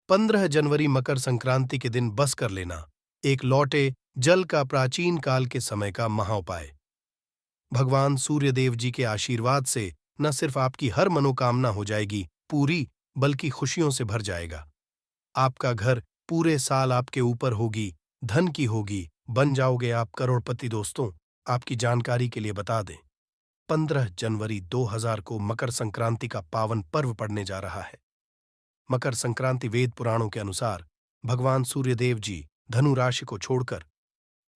15 जनवरी मकर संक्रांति के दिन बस कर लेना एक लौटे जल का प्राचीन काल के समय का महाउपाय। भगवान सूर्यदेव जी के आशीर्वाद से न सिर्फ आपकी हर मनोकामना हो जाएगी पूरी, बल्कि खुशियों से भर जाएगा। आपका घर पूरे साल आपके ऊपर होगी, धन की होगी, बन जाओगे आप करोड़पति। दोस्तों, आपकी जानकारी के लिए बता दें, 15 जनवरी 2000 को मकर संक्रांति का पावन पर्व पड़ने जा रहा है। मकर संक्रांति वेद पुराणों के अनुसार भगवान सूर्यदेव जी धनु राशि को छोड़कर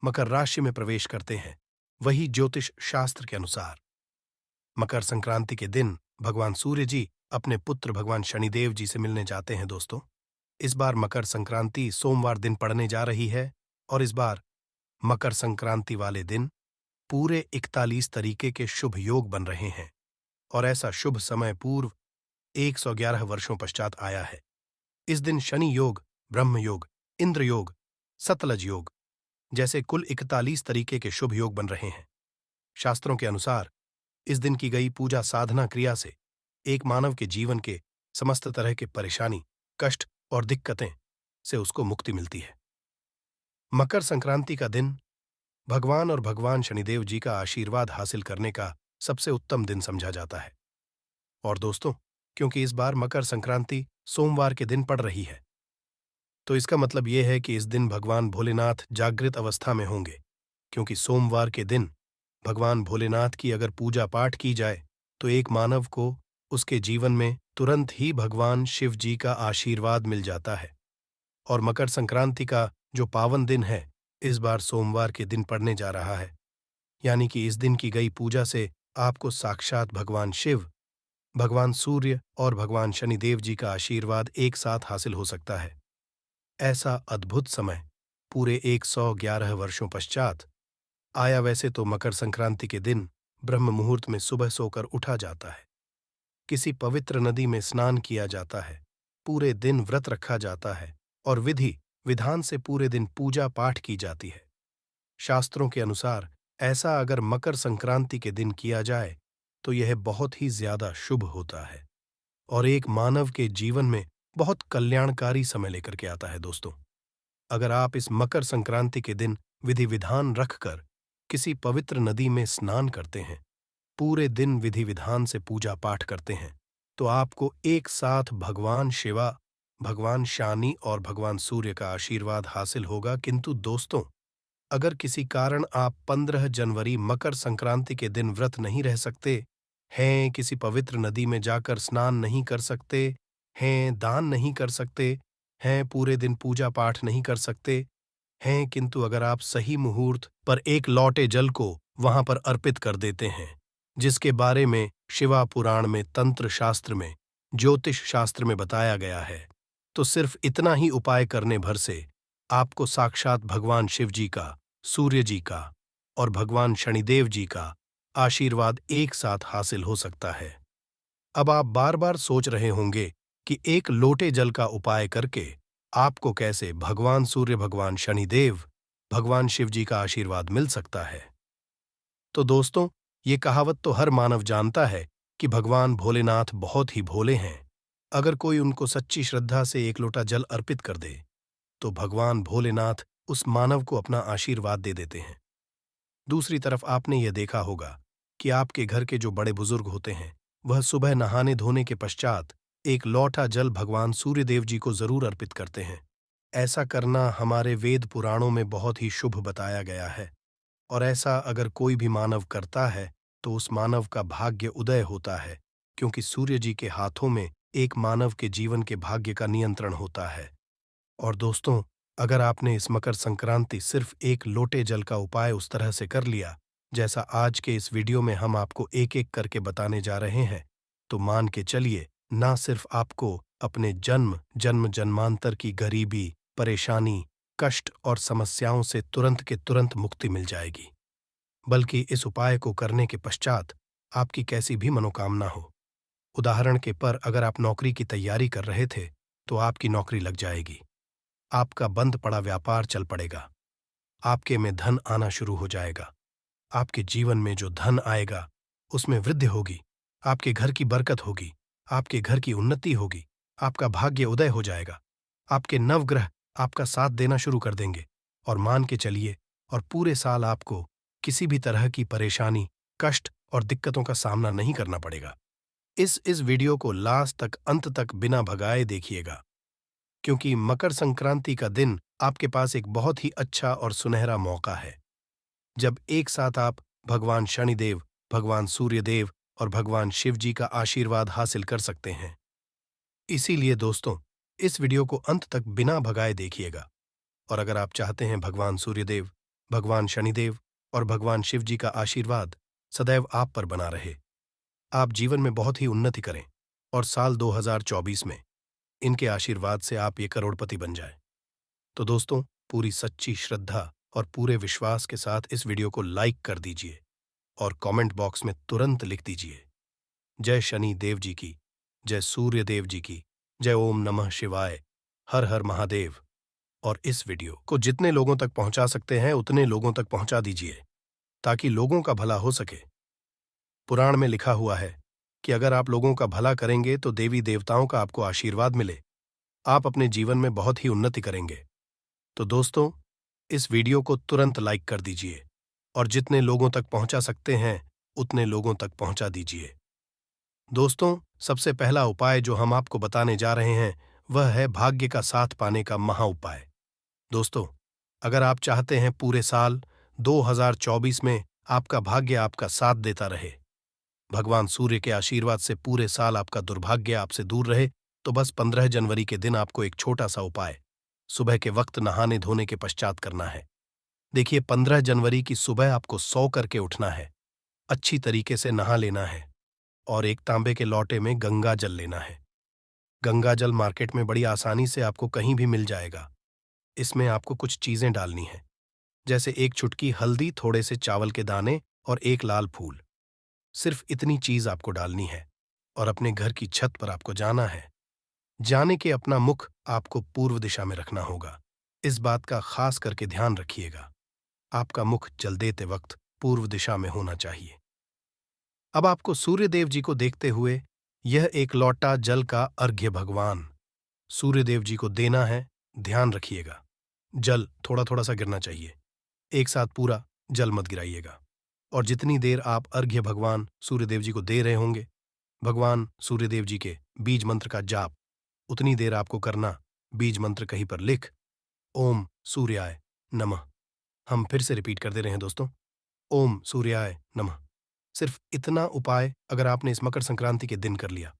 मकर राशि में प्रवेश करते हैं। वही ज्योतिष शास्त्र के अनुसार मकर संक्रांति के दिन भगवान सूर्य जी अपने पुत्र भगवान शनिदेव जी से मिलने जाते हैं। दोस्तों, इस बार मकर संक्रांति सोमवार दिन पड़ने जा रही है और इस बार मकर संक्रांति वाले दिन पूरे 41 तरीके के शुभ योग बन रहे हैं और ऐसा शुभ समय पूर्व 111 वर्षों पश्चात आया है। इस दिन शनि योग, ब्रह्म योग, इंद्र योग, सतलज योग जैसे कुल 41 तरीके के शुभ योग बन रहे हैं। शास्त्रों के अनुसार इस दिन की गई पूजा साधना क्रिया से एक मानव के जीवन के समस्त तरह के परेशानी, कष्ट और दिक्कतें से उसको मुक्ति मिलती है। मकर संक्रांति का दिन भगवान और भगवान शनिदेव जी का आशीर्वाद हासिल करने का सबसे उत्तम दिन समझा जाता है। और दोस्तों, क्योंकि इस बार मकर संक्रांति सोमवार के दिन पड़ रही है, तो इसका मतलब यह है कि इस दिन भगवान भोलेनाथ जागृत अवस्था में होंगे, क्योंकि सोमवार के दिन भगवान भोलेनाथ की अगर पूजा पाठ की जाए तो एक मानव को उसके जीवन में तुरंत ही भगवान शिव जी का आशीर्वाद मिल जाता है। और मकर संक्रांति का जो पावन दिन है इस बार सोमवार के दिन पड़ने जा रहा है, यानी कि इस दिन की गई पूजा से आपको साक्षात भगवान शिव, भगवान सूर्य और भगवान शनिदेव जी का आशीर्वाद एक साथ हासिल हो सकता है। ऐसा अद्भुत समय पूरे 111 वर्षों पश्चात आया। वैसे तो मकर संक्रांति के दिन ब्रह्म मुहूर्त में सुबह सोकर उठा जाता है, किसी पवित्र नदी में स्नान किया जाता है, पूरे दिन व्रत रखा जाता है और विधि विधान से पूरे दिन पूजा पाठ की जाती है। शास्त्रों के अनुसार ऐसा अगर मकर संक्रांति के दिन किया जाए तो यह बहुत ही ज्यादा शुभ होता है और एक मानव के जीवन में बहुत कल्याणकारी समय लेकर के आता है। दोस्तों, अगर आप इस मकर संक्रांति के दिन विधि विधान रखकर किसी पवित्र नदी में स्नान करते हैं, पूरे दिन विधि विधान से पूजा पाठ करते हैं, तो आपको एक साथ भगवान शिवा, भगवान शनि और भगवान सूर्य का आशीर्वाद हासिल होगा। किंतु दोस्तों, अगर किसी कारण आप 15 जनवरी मकर संक्रांति के दिन व्रत नहीं रह सकते हैं, किसी पवित्र नदी में जाकर स्नान नहीं कर सकते हैं, दान नहीं कर सकते हैं, पूरे दिन पूजा पाठ नहीं कर सकते हैं, किंतु अगर आप सही मुहूर्त पर एक लौटे जल को वहां पर अर्पित कर देते हैं, जिसके बारे में शिवा पुराण में, तंत्र शास्त्र में, ज्योतिष शास्त्र में बताया गया है, तो सिर्फ इतना ही उपाय करने भर से आपको साक्षात भगवान शिव जी का, सूर्य जी का और भगवान शनिदेव जी का आशीर्वाद एक साथ हासिल हो सकता है। अब आप बार बार सोच रहे होंगे कि एक लोटे जल का उपाय करके आपको कैसे भगवान सूर्य, भगवान शनिदेव, भगवान शिव जी का आशीर्वाद मिल सकता है। तो दोस्तों, ये कहावत तो हर मानव जानता है कि भगवान भोलेनाथ बहुत ही भोले हैं। अगर कोई उनको सच्ची श्रद्धा से एक लोटा जल अर्पित कर दे तो भगवान भोलेनाथ उस मानव को अपना आशीर्वाद दे देते हैं। दूसरी तरफ आपने यह देखा होगा कि आपके घर के जो बड़े बुजुर्ग होते हैं वह सुबह नहाने धोने के पश्चात एक लौटा जल भगवान सूर्यदेव जी को जरूर अर्पित करते हैं। ऐसा करना हमारे वेद पुराणों में बहुत ही शुभ बताया गया है और ऐसा अगर कोई भी मानव करता है तो उस मानव का भाग्य उदय होता है, क्योंकि सूर्य जी के हाथों में एक मानव के जीवन के भाग्य का नियंत्रण होता है। और दोस्तों, अगर आपने इस मकर संक्रांति सिर्फ एक लोटे जल का उपाय उस तरह से कर लिया जैसा आज के इस वीडियो में हम आपको एक एक करके बताने जा रहे हैं, तो मान के चलिए ना सिर्फ आपको अपने जन्म जन्मांतर की गरीबी, परेशानी, कष्ट और समस्याओं से तुरंत के तुरंत मुक्ति मिल जाएगी, बल्कि इस उपाय को करने के पश्चात आपकी कैसी भी मनोकामना हो, उदाहरण के पर अगर आप नौकरी की तैयारी कर रहे थे तो आपकी नौकरी लग जाएगी, आपका बंद पड़ा व्यापार चल पड़ेगा, आपके में धन आना शुरू हो जाएगा, आपके जीवन में जो धन आएगा उसमें वृद्धि होगी, आपके घर की बरकत होगी, आपके घर की उन्नति होगी, आपका भाग्य उदय हो जाएगा। आपके नवग्रह आपका साथ देना शुरू कर देंगे और मान के चलिए और पूरे साल आपको किसी भी तरह की परेशानी, कष्ट और दिक्कतों का सामना नहीं करना पड़ेगा। इस वीडियो को लास्ट तक, अंत तक बिना भगाए देखिएगा, क्योंकि मकर संक्रांति का दिन आपके पास एक बहुत ही अच्छा और सुनहरा मौका है, जब एक साथ आप भगवान शनिदेव, भगवान सूर्यदेव और भगवान शिव जी का आशीर्वाद हासिल कर सकते हैं। इसीलिए दोस्तों, इस वीडियो को अंत तक बिना भगाए देखिएगा। और अगर आप चाहते हैं भगवान सूर्यदेव, भगवान शनिदेव और भगवान शिव जी का आशीर्वाद सदैव आप पर बना रहे, आप जीवन में बहुत ही उन्नति करें और साल 2024 में इनके आशीर्वाद से आप ये करोड़पति बन जाएं, तो दोस्तों, पूरी सच्ची श्रद्धा और पूरे विश्वास के साथ इस वीडियो को लाइक कर दीजिए और कमेंट बॉक्स में तुरंत लिख दीजिए, जय शनि देव जी की, जय सूर्य देव जी की, जय ओम नमः शिवाय, हर हर महादेव। और इस वीडियो को जितने लोगों तक पहुंचा सकते हैं उतने लोगों तक पहुंचा दीजिए, ताकि लोगों का भला हो सके। पुराण में लिखा हुआ है कि अगर आप लोगों का भला करेंगे तो देवी देवताओं का आपको आशीर्वाद मिले, आप अपने जीवन में बहुत ही उन्नति करेंगे। तो दोस्तों, इस वीडियो को तुरंत लाइक कर दीजिए और जितने लोगों तक पहुंचा सकते हैं उतने लोगों तक पहुंचा दीजिए। दोस्तों, सबसे पहला उपाय जो हम आपको बताने जा रहे हैं वह है भाग्य का साथ पाने का महा उपाय। दोस्तों, अगर आप चाहते हैं पूरे साल 2024 में आपका भाग्य आपका साथ देता रहे, भगवान सूर्य के आशीर्वाद से पूरे साल आपका दुर्भाग्य आपसे दूर रहे, तो बस 15 जनवरी के दिन आपको एक छोटा सा उपाय सुबह के वक्त नहाने धोने के पश्चात करना है। देखिए, 15 जनवरी की सुबह आपको 100 करके उठना है, अच्छी तरीके से नहा लेना है और एक तांबे के लोटे में गंगा जल लेना है। गंगा जल मार्केट में बड़ी आसानी से आपको कहीं भी मिल जाएगा। इसमें आपको कुछ चीजें डालनी हैं, जैसे एक चुटकी हल्दी, थोड़े से चावल के दाने और एक लाल फूल। सिर्फ इतनी चीज आपको डालनी है और अपने घर की छत पर आपको जाना है। जाने के अपना मुख आपको पूर्व दिशा में रखना होगा। इस बात का खास करके ध्यान रखिएगा, आपका मुख जल देते वक्त पूर्व दिशा में होना चाहिए। अब आपको सूर्यदेव जी को देखते हुए यह एक लौटा जल का अर्घ्य भगवान सूर्यदेव जी को देना है। ध्यान रखिएगा, जल थोड़ा थोड़ा सा गिरना चाहिए, एक साथ पूरा जल मत गिराइएगा। और जितनी देर आप अर्घ्य भगवान सूर्यदेव जी को दे रहे होंगे, भगवान सूर्यदेव जी के बीज मंत्र का जाप उतनी देर आपको करना। बीज मंत्र कहीं पर लिख ओम सूर्याय नमः। हम फिर से रिपीट कर दे रहे हैं दोस्तों, ओम सूर्याय नमः। सिर्फ इतना उपाय अगर आपने इस मकर संक्रांति के दिन कर लिया,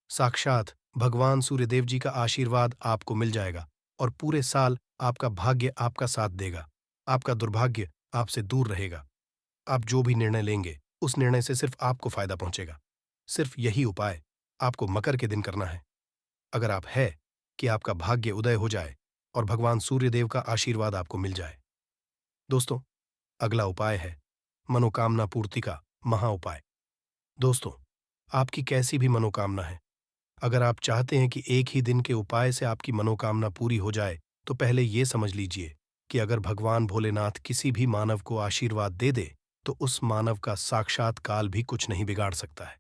साक्षात भगवान सूर्यदेव जी का आशीर्वाद आपको मिल जाएगा और पूरे साल आपका भाग्य आपका साथ देगा, आपका दुर्भाग्य आपसे दूर रहेगा। आप जो भी निर्णय लेंगे उस निर्णय से सिर्फ आपको फायदा पहुंचेगा। सिर्फ यही उपाय आपको मकर के दिन करना है, अगर आप है कि आपका भाग्य उदय हो जाए और भगवान सूर्यदेव का आशीर्वाद आपको मिल जाए। दोस्तों, अगला उपाय है मनोकामना पूर्ति का महा उपाय। दोस्तों, आपकी कैसी भी मनोकामना है, अगर आप चाहते हैं कि एक ही दिन के उपाय से आपकी मनोकामना पूरी हो जाए, तो पहले ये समझ लीजिए कि अगर भगवान भोलेनाथ किसी भी मानव को आशीर्वाद दे दे, तो उस मानव का साक्षात काल भी कुछ नहीं बिगाड़ सकता है।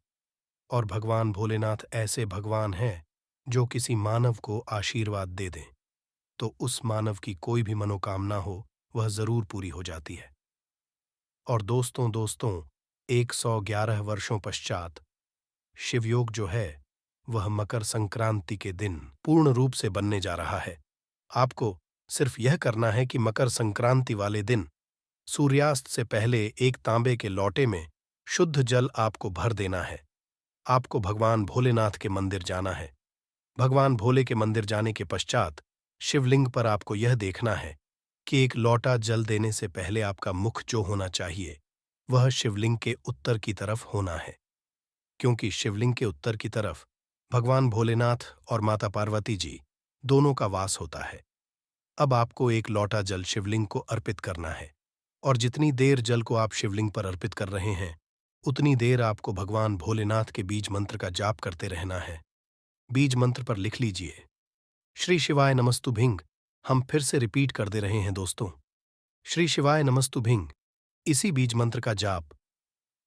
और भगवान भोलेनाथ ऐसे भगवान हैं जो किसी मानव को आशीर्वाद दे दें तो उस मानव की कोई भी मनोकामना हो वह जरूर पूरी हो जाती है। और दोस्तों 111 वर्षों पश्चात शिवयोग जो है वह मकर संक्रांति के दिन पूर्ण रूप से बनने जा रहा है। आपको सिर्फ यह करना है कि मकर संक्रांति वाले दिन सूर्यास्त से पहले एक तांबे के लोटे में शुद्ध जल आपको भर देना है। आपको भगवान भोलेनाथ के मंदिर जाना है। भगवान भोले के मंदिर जाने के पश्चात शिवलिंग पर आपको यह देखना है कि एक लोटा जल देने से पहले आपका मुख जो होना चाहिए वह शिवलिंग के उत्तर की तरफ होना है, क्योंकि शिवलिंग के उत्तर की तरफ भगवान भोलेनाथ और माता पार्वती जी दोनों का वास होता है। अब आपको एक लोटा जल शिवलिंग को अर्पित करना है और जितनी देर जल को आप शिवलिंग पर अर्पित कर रहे हैं उतनी देर आपको भगवान भोलेनाथ के बीज मंत्र का जाप करते रहना है। बीज मंत्र पर लिख लीजिए श्री शिवाय नमस्तु भिंग। हम फिर से रिपीट कर दे रहे हैं दोस्तों, श्री शिवाय नमस्तु भिंग। इसी बीज मंत्र का जाप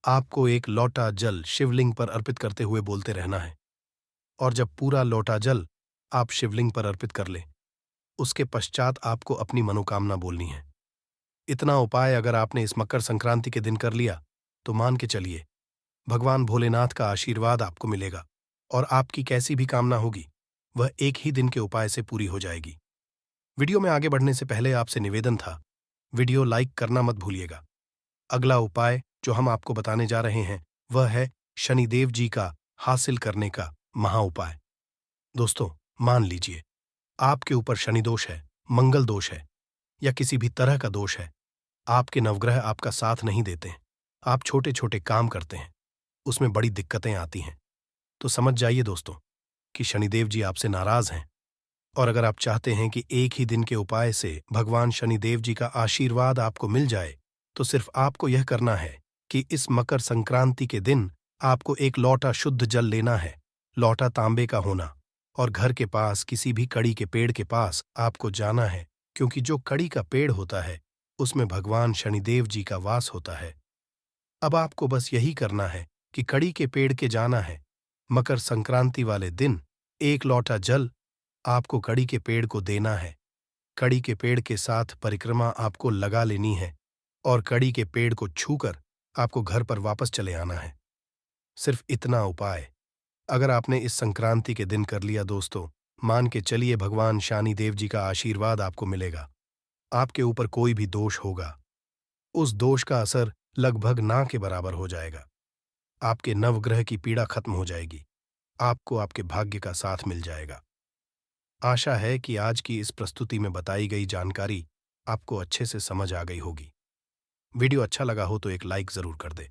आपको एक लोटा जल शिवलिंग पर अर्पित करते हुए बोलते रहना है। और जब पूरा लोटा जल आप शिवलिंग पर अर्पित कर लें उसके पश्चात आपको अपनी मनोकामना बोलनी है। इतना उपाय अगर आपने इस मकर संक्रांति के दिन कर लिया तो मान के चलिए भगवान भोलेनाथ का आशीर्वाद आपको मिलेगा और आपकी कैसी भी कामना होगी वह एक ही दिन के उपाय से पूरी हो जाएगी। वीडियो में आगे बढ़ने से पहले आपसे निवेदन था, वीडियो लाइक करना मत भूलिएगा। अगला उपाय जो हम आपको बताने जा रहे हैं वह है शनिदेव जी का हासिल करने का महाउपाय। दोस्तों, मान लीजिए आपके ऊपर शनि दोष है, मंगल दोष है या किसी भी तरह का दोष है, आपके नवग्रह आपका साथ नहीं देते हैं, आप छोटे छोटे काम करते हैं, उसमें बड़ी दिक्कतें आती हैं, तो समझ जाइए दोस्तों कि शनिदेव जी आपसे नाराज हैं। और अगर आप चाहते हैं कि एक ही दिन के उपाय से भगवान शनिदेव जी का आशीर्वाद आपको मिल जाए तो सिर्फ आपको यह करना है कि इस मकर संक्रांति के दिन आपको एक लोटा शुद्ध जल लेना है। लोटा तांबे का होना और घर के पास किसी भी कड़ी के पेड़ के पास आपको जाना है, क्योंकि जो कड़ी का पेड़ होता है उसमें भगवान शनिदेव जी का वास होता है। अब आपको बस यही करना है कि कड़ी के पेड़ के जाना है। मकर संक्रांति वाले दिन एक लोटा जल आपको कड़ी के पेड़ को देना है। कड़ी के पेड़ के साथ परिक्रमा आपको लगा लेनी है और कड़ी के पेड़ को छूकर आपको घर पर वापस चले आना है। सिर्फ इतना उपाय अगर आपने इस संक्रांति के दिन कर लिया दोस्तों, मान के चलिए भगवान शनिदेव जी का आशीर्वाद आपको मिलेगा। आपके ऊपर कोई भी दोष होगा, उस दोष का असर लगभग ना के बराबर हो जाएगा। आपके नवग्रह की पीड़ा खत्म हो जाएगी, आपको आपके भाग्य का साथ मिल जाएगा। आशा है कि आज की इस प्रस्तुति में बताई गई जानकारी आपको अच्छे से समझ आ गई होगी। वीडियो अच्छा लगा हो तो एक लाइक जरूर कर दे।